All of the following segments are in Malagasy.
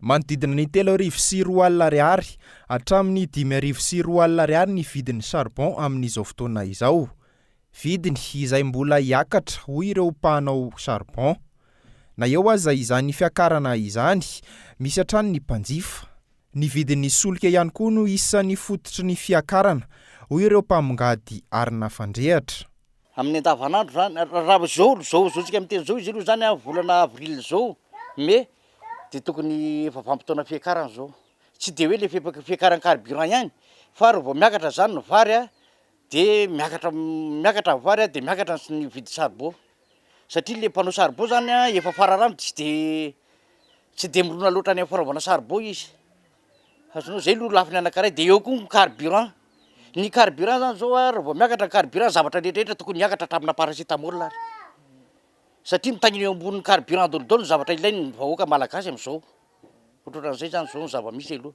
Manodidina ny 3,4 ariary hatramin'ny 5,4 ariary ny vidin'ny charbon amin'izao fotoana izao. Vidiny izay mbola hiakatra hoy ireo mpanao charbon. Na eo aza izany fiakarana izany, misy hatrany ny mpanjifa. Ny vidin'ny solika ihany koa no isan'ny fototry ny fiakarana hoy ireo mpamongady arina fandrehatra. Amin'ny andavanandro zany raha zao tsika miteny zao izy io zany volana avril zao mais de tokony efa vanim-potoana fiakarana zao. Tsy de hoe le fiakaran'ny carburant ihany fa raha vao miakatra zany ny vary de miakatra vary de miakatra ny vidy charbon. Satria le mpanao charbon zany efa fararano tsy de mirona loatra ny fanaovana charbon izy. Azonao zay lo lafiny anankiray de eo koa ny carburant. Ny carburant zany zao raha vao miakatra ny carburant zavatra rehetrarehetra tokony miakatra hatramina paracétamol ary. Satria mitangina eo ambonin'ny carburant daholo ny zavatra ilainy vahoaka malagasy amin'izao. Ohatran'izay zany zao ny zava-misy aloha.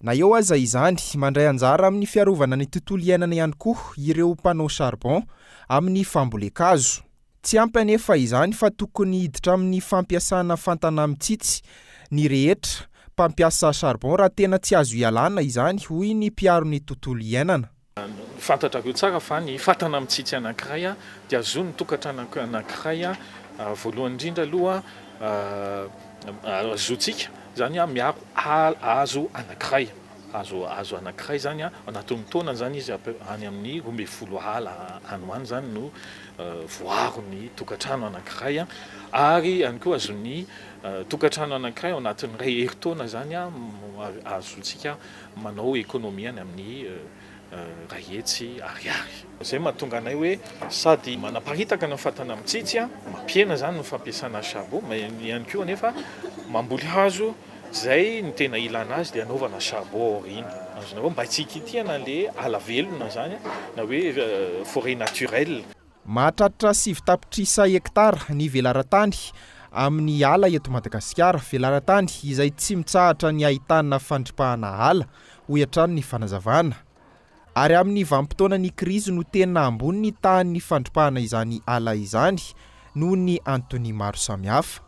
Na eo aza izany, mandray anjara amin'ny fiarovana ny tontolo iainana ihany koa ireo mpanao charbon amin'ny fambolekazo. Tsy ampy anefa izany fa tokony hiditra amin'ny fampiasana fantana mitsitsy ny rehetra mpampiasa charbon raha tena tsy azo ialana izany hoy ny mpiaro ny tontolo iainana. Fantatrako tsara fa ny fantana mitsitsy anankiray dia azo ny tokantrano anankiray voalohany indrindra aloha azotsika zany miaro hazo anankiray. Hazo anankiray zany anatin'ny taona zany izy any amin'ny 12 ala any hoany zany no voaro ny tokantrano anankiray ary ihany koa azon'ny tokantrano anankiray anatin'ny ray herintaona zany azotsika manao ekonomia any amin'ny ray hetsy ariary. Zay mahatonga anay hoe sady manaparitaka ny fantana mitsitsy mampiena zany ny fampiasana charbon ma ihany koa nefa mamboly hazo zay ny tena ilana azy dia anaovana charbon iny. Azonao mba tsy ikitihana le ala velona zany na hoe forêt naturelle. Mahatratra 7 tapitrisa hektara ny velaran-tany amin'ny ala eto Madagasikara, velaran-tany izay tsy mitsahatra ny ahitana fandripahana ala hoy hatrany ny fanazavana. Ary amin'ny vanim-potoana ny krizy no tena ambony ny tahan'ny fandripahana izany ala izany noho ny antony maro samihafa.